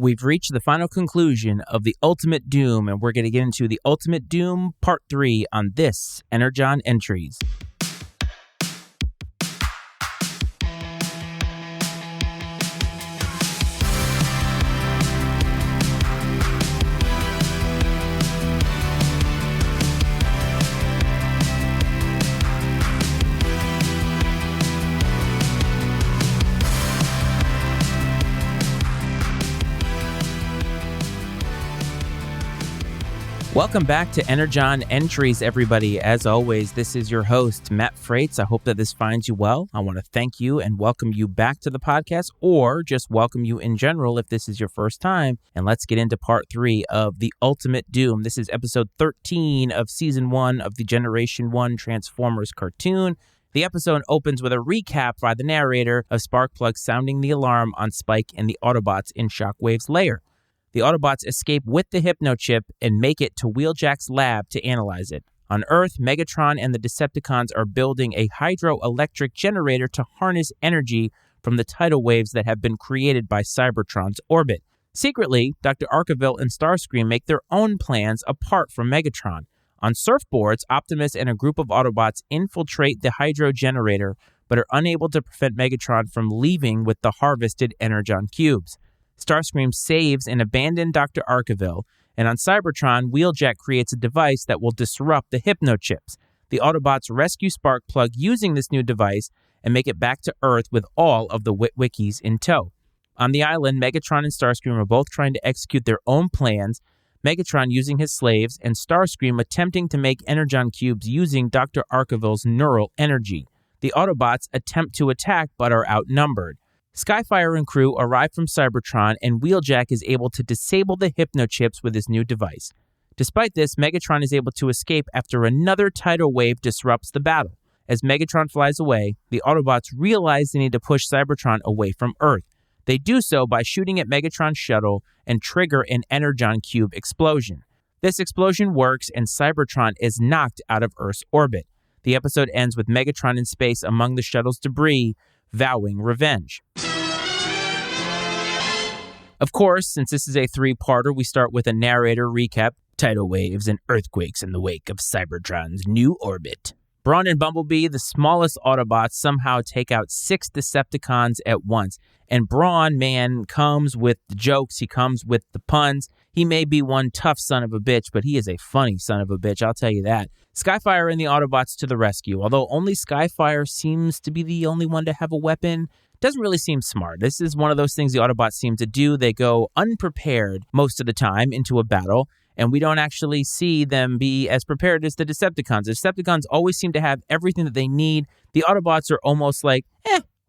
We've reached the final conclusion of the Ultimate Doom, and we're going to get into the Ultimate Doom Part 3 on this Energon Entries. Welcome back to Energon Entries, everybody. As always, this is your host, Matt Freites. I hope that this finds you well. I want to thank you and welcome you back to the podcast, or just welcome you in general if this is your first time. And let's get into part 3 of The Ultimate Doom. This is episode 13 of season 1 of the Generation 1 Transformers cartoon. The episode opens with a recap by the narrator of Sparkplug sounding the alarm on Spike and the Autobots in Shockwave's lair. The Autobots escape with the Hypnochip and make it to Wheeljack's lab to analyze it. On Earth, Megatron and the Decepticons are building a hydroelectric generator to harness energy from the tidal waves that have been created by Cybertron's orbit. Secretly, Dr. Arkeville and Starscream make their own plans apart from Megatron. On surfboards, Optimus and a group of Autobots infiltrate the hydro generator, but are unable to prevent Megatron from leaving with the harvested Energon cubes. Starscream saves an abandoned Dr. Arkeville, and on Cybertron, Wheeljack creates a device that will disrupt the Hypnochips. The Autobots rescue Sparkplug using this new device and make it back to Earth with all of the Witwickies in tow. On the island, Megatron and Starscream are both trying to execute their own plans, Megatron using his slaves, and Starscream attempting to make Energon cubes using Dr. Arkeville's neural energy. The Autobots attempt to attack but are outnumbered. Skyfire and crew arrive from Cybertron, and Wheeljack is able to disable the Hypnochips with his new device. Despite this, Megatron is able to escape after another tidal wave disrupts the battle. As Megatron flies away, the Autobots realize they need to push Cybertron away from Earth. They do so by shooting at Megatron's shuttle and trigger an Energon cube explosion. This explosion works, and Cybertron is knocked out of Earth's orbit. The episode ends with Megatron in space among the shuttle's debris, vowing revenge. Of course, since this is a 3-parter, we start with a narrator recap, tidal waves and earthquakes in the wake of Cybertron's new orbit. Brawn and Bumblebee, the smallest Autobots, somehow take out 6 Decepticons at once. And Brawn, man, comes with the jokes, he comes with the puns. He may be one tough son of a bitch, but he is a funny son of a bitch, I'll tell you that. Skyfire and the Autobots to the rescue. Although only Skyfire seems to be the only one to have a weapon, doesn't really seem smart. This is one of those things the Autobots seem to do. They go unprepared most of the time into a battle, and we don't actually see them be as prepared as the Decepticons. The Decepticons always seem to have everything that they need. The Autobots are almost like,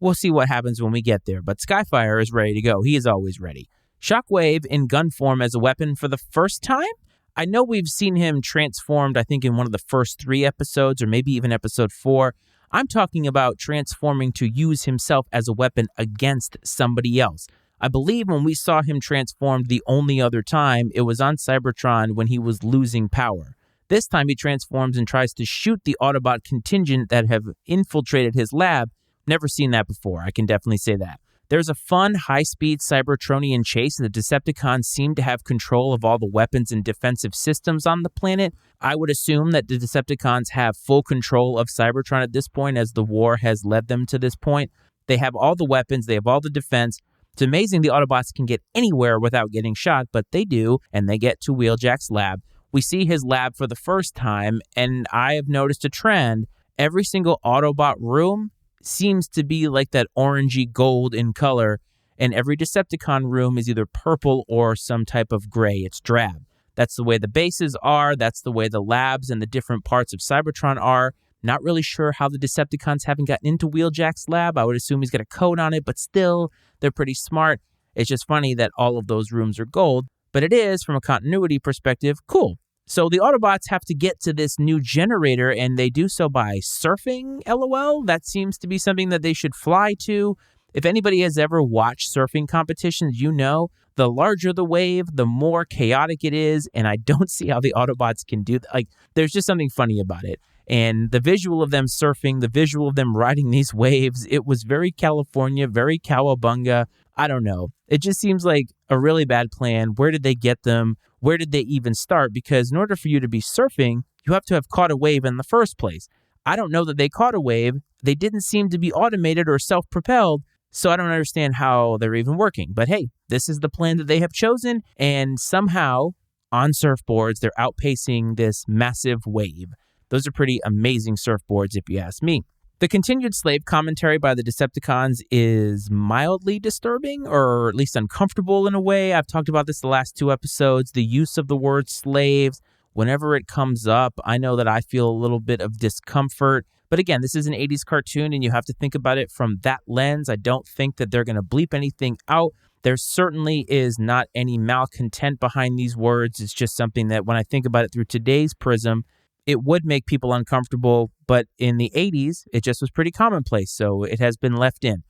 we'll see what happens when we get there. But Skyfire is ready to go. He is always ready. Shockwave in gun form as a weapon for the first time? I know we've seen him transformed, I think, in one of the first 3 episodes, or maybe even episode 4. I'm talking about transforming to use himself as a weapon against somebody else. I believe when we saw him transformed the only other time, it was on Cybertron when he was losing power. This time he transforms and tries to shoot the Autobot contingent that have infiltrated his lab. Never seen that before, I can definitely say that. There's a fun, high-speed Cybertronian chase. The Decepticons seem to have control of all the weapons and defensive systems on the planet. I would assume that the Decepticons have full control of Cybertron at this point, as the war has led them to this point. They have all the weapons, they have all the defense. It's amazing the Autobots can get anywhere without getting shot, but they do, and they get to Wheeljack's lab. We see his lab for the first time, and I have noticed a trend. Every single Autobot room seems to be like that orangey gold in color, and every Decepticon room is either purple or some type of gray. It's drab. That's the way the bases are. That's the way the labs and the different parts of Cybertron are. Not really sure how the Decepticons haven't gotten into Wheeljack's lab. I would assume he's got a code on it, but still, they're pretty smart. It's just funny that all of those rooms are gold, but it is, from a continuity perspective, cool. So the Autobots have to get to this new generator, and they do so by surfing, LOL. That seems to be something that they should fly to. If anybody has ever watched surfing competitions, you know the larger the wave, the more chaotic it is, and I don't see how the Autobots can do that. Like, there's just something funny about it. And the visual of them surfing, the visual of them riding these waves, it was very California, very cowabunga. I don't know. It just seems like a really bad plan. Where did they get them? Where did they even start? Because in order for you to be surfing, you have to have caught a wave in the first place. I don't know that they caught a wave. They didn't seem to be automated or self-propelled, so I don't understand how they're even working. But hey, this is the plan that they have chosen, and somehow on surfboards, they're outpacing this massive wave. Those are pretty amazing surfboards if you ask me. The continued slave commentary by the Decepticons is mildly disturbing, or at least uncomfortable in a way. I've talked about this the last 2 episodes. The use of the word slaves, whenever it comes up, I know that I feel a little bit of discomfort. But again, this is an 80s cartoon, and you have to think about it from that lens. I don't think that they're going to bleep anything out. There certainly is not any malcontent behind these words. It's just something that when I think about it through today's prism, it would make people uncomfortable, but in the 80s, it just was pretty commonplace, so it has been left in.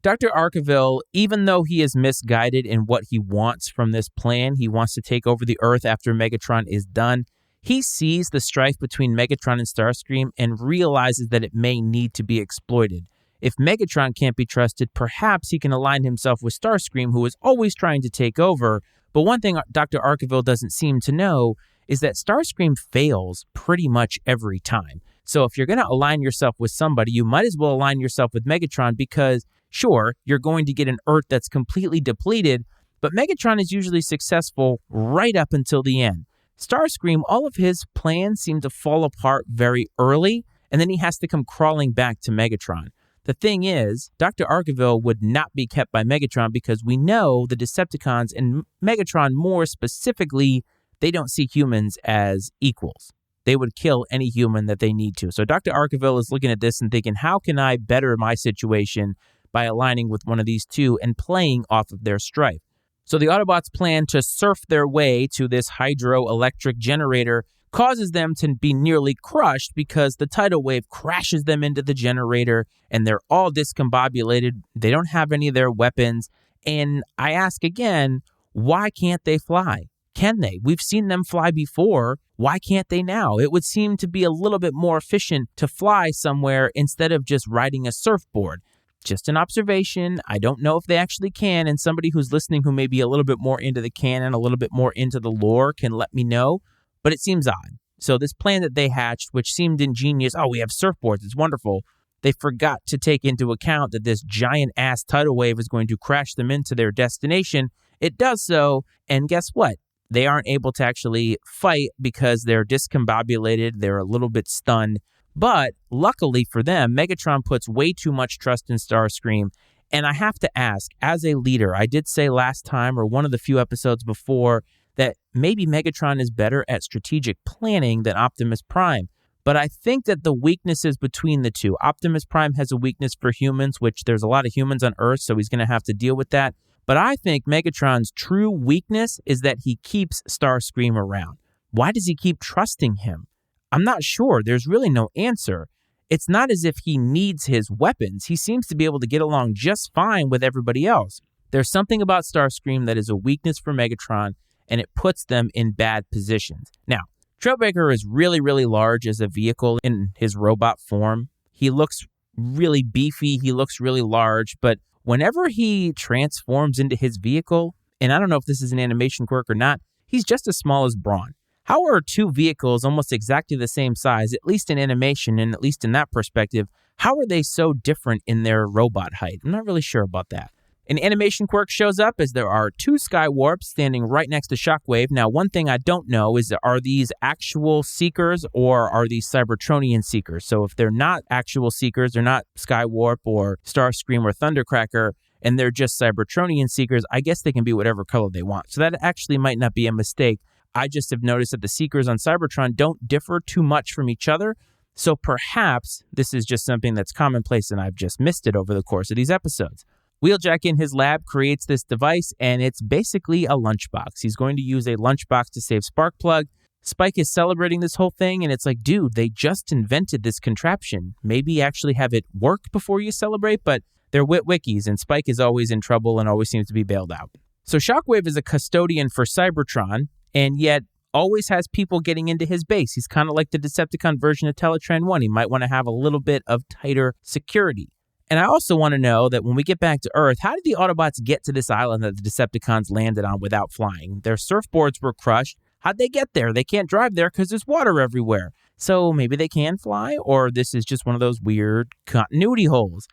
Dr. Arkeville, even though he is misguided in what he wants from this plan, he wants to take over the Earth after Megatron is done, he sees the strife between Megatron and Starscream and realizes that it may need to be exploited. If Megatron can't be trusted, perhaps he can align himself with Starscream, who is always trying to take over. But one thing Dr. Arkeville doesn't seem to know is that Starscream fails pretty much every time. So if you're going to align yourself with somebody, you might as well align yourself with Megatron because, sure, you're going to get an Earth that's completely depleted, but Megatron is usually successful right up until the end. Starscream, all of his plans seem to fall apart very early, and then he has to come crawling back to Megatron. The thing is, Dr. Arkeville would not be kept by Megatron because we know the Decepticons, and Megatron more specifically, they don't see humans as equals. They would kill any human that they need to. So Dr. Arkeville is looking at this and thinking, how can I better my situation by aligning with one of these two and playing off of their strife? So the Autobots plan to surf their way to this hydroelectric generator causes them to be nearly crushed because the tidal wave crashes them into the generator and they're all discombobulated. They don't have any of their weapons. And I ask again, why can't they fly? Can they? We've seen them fly before. Why can't they now? It would seem to be a little bit more efficient to fly somewhere instead of just riding a surfboard. Just an observation. I don't know if they actually can, and somebody who's listening who may be a little bit more into the canon, a little bit more into the lore can let me know, but it seems odd. So this plan that they hatched, which seemed ingenious, oh, we have surfboards, it's wonderful, they forgot to take into account that this giant-ass tidal wave is going to crash them into their destination. It does so, and guess what? They aren't able to actually fight because they're discombobulated, they're a little bit stunned. But luckily for them, Megatron puts way too much trust in Starscream. And I have to ask, as a leader, I did say last time or one of the few episodes before that maybe Megatron is better at strategic planning than Optimus Prime. But I think that the weaknesses between the two, Optimus Prime has a weakness for humans, which there's a lot of humans on Earth, so he's going to have to deal with that. But I think Megatron's true weakness is that he keeps Starscream around. Why does he keep trusting him? I'm not sure. There's really no answer. It's not as if he needs his weapons. He seems to be able to get along just fine with everybody else. There's something about Starscream that is a weakness for Megatron, and it puts them in bad positions. Now, Trailbreaker is really, really large as a vehicle in his robot form. He looks really beefy. He looks really large, but whenever he transforms into his vehicle, and I don't know if this is an animation quirk or not, he's just as small as Brawn. How are two vehicles almost exactly the same size, at least in animation and at least in that perspective, how are they so different in their robot height? I'm not really sure about that. An animation quirk shows up as there are two Skywarps standing right next to Shockwave. Now, one thing I don't know is, are these actual Seekers or are these Cybertronian Seekers? So if they're not actual Seekers, they're not Skywarp or Starscream or Thundercracker, and they're just Cybertronian Seekers, I guess they can be whatever color they want. So that actually might not be a mistake. I just have noticed that the Seekers on Cybertron don't differ too much from each other. So perhaps this is just something that's commonplace and I've just missed it over the course of these episodes. Wheeljack in his lab creates this device, and it's basically a lunchbox. He's going to use a lunchbox to save Sparkplug. Spike is celebrating this whole thing, and it's like, dude, they just invented this contraption. Maybe actually have it work before you celebrate, but they're witwickies, and Spike is always in trouble and always seems to be bailed out. So Shockwave is a custodian for Cybertron, and yet always has people getting into his base. He's kind of like the Decepticon version of Teletran 1. He might want to have a little bit of tighter security. And I also want to know that when we get back to Earth, how did the Autobots get to this island that the Decepticons landed on without flying? Their surfboards were crushed. How'd they get there? They can't drive there because there's water everywhere. So maybe they can fly, or this is just one of those weird continuity holes.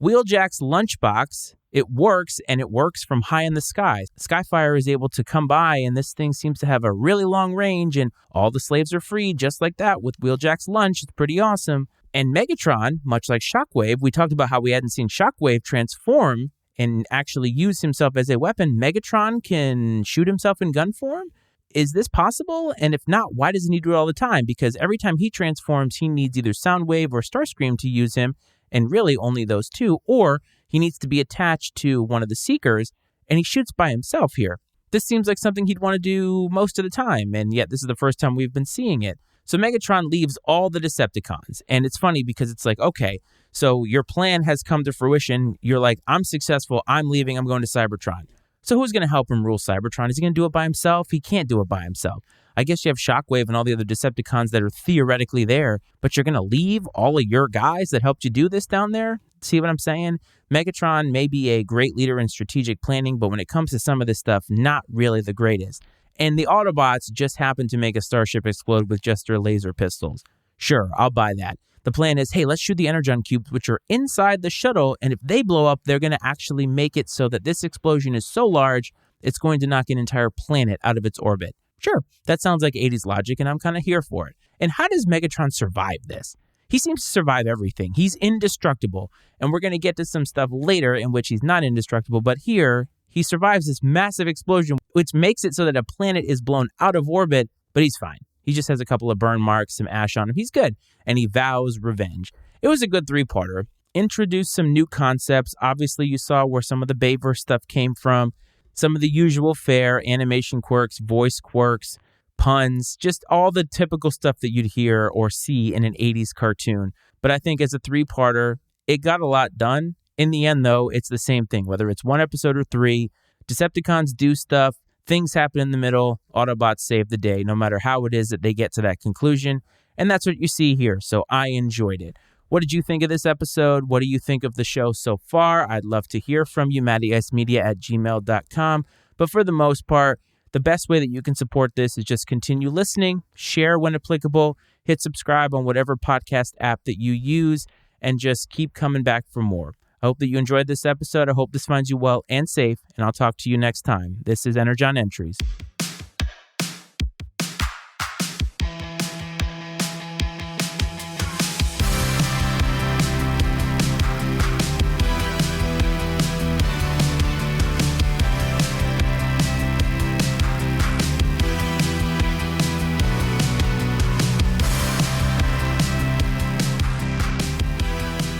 Wheeljack's lunchbox, it works, and it works from high in the sky. Skyfire is able to come by, and this thing seems to have a really long range, and all the slaves are freed just like that with Wheeljack's lunch. It's pretty awesome. And Megatron, much like Shockwave, we talked about how we hadn't seen Shockwave transform and actually use himself as a weapon. Megatron can shoot himself in gun form? Is this possible? And if not, why doesn't he do it all the time? Because every time he transforms, he needs either Soundwave or Starscream to use him, and really only those two, or he needs to be attached to one of the Seekers, and he shoots by himself here. This seems like something he'd want to do most of the time, and yet this is the first time we've been seeing it. So Megatron leaves all the Decepticons, and it's funny because it's like, okay, so your plan has come to fruition. You're like, I'm successful, I'm leaving, I'm going to Cybertron. So who's going to help him rule Cybertron? Is he going to do it by himself? He can't do it by himself. I guess you have Shockwave and all the other Decepticons that are theoretically there, but you're going to leave all of your guys that helped you do this down there? See what I'm saying? Megatron may be a great leader in strategic planning, but when it comes to some of this stuff, not really the greatest. And the Autobots just happen to make a starship explode with just their laser pistols. Sure, I'll buy that. The plan is, hey, let's shoot the Energon cubes, which are inside the shuttle, and if they blow up, they're going to actually make it so that this explosion is so large, it's going to knock an entire planet out of its orbit. Sure, that sounds like 80s logic, and I'm kind of here for it. And how does Megatron survive this? He seems to survive everything. He's indestructible, and we're going to get to some stuff later in which he's not indestructible, but here, he survives this massive explosion, which makes it so that a planet is blown out of orbit, but he's fine. He just has a couple of burn marks, some ash on him. He's good, and he vows revenge. It was a good three-parter. Introduced some new concepts. Obviously, you saw where some of the Bayverse stuff came from. Some of the usual fare, animation quirks, voice quirks, puns, just all the typical stuff that you'd hear or see in an 80s cartoon. But I think as a three-parter, it got a lot done. In the end, though, it's the same thing. Whether it's one episode or three, Decepticons do stuff, things happen in the middle, Autobots save the day, no matter how it is that they get to that conclusion. And that's what you see here, so I enjoyed it. What did you think of this episode? What do you think of the show so far? I'd love to hear from you, mattyicemedia@gmail.com. But for the most part, the best way that you can support this is just continue listening, share when applicable, hit subscribe on whatever podcast app that you use, and just keep coming back for more. I hope that you enjoyed this episode. I hope this finds you well and safe, and I'll talk to you next time. This is Energon Entries.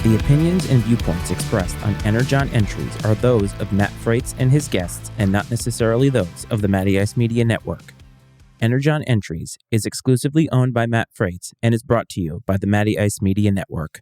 The opinions and viewpoints expressed on Energon Entries are those of Matt Freitz and his guests, and not necessarily those of the Matty Ice Media Network. Energon Entries is exclusively owned by Matt Freitz and is brought to you by the Matty Ice Media Network.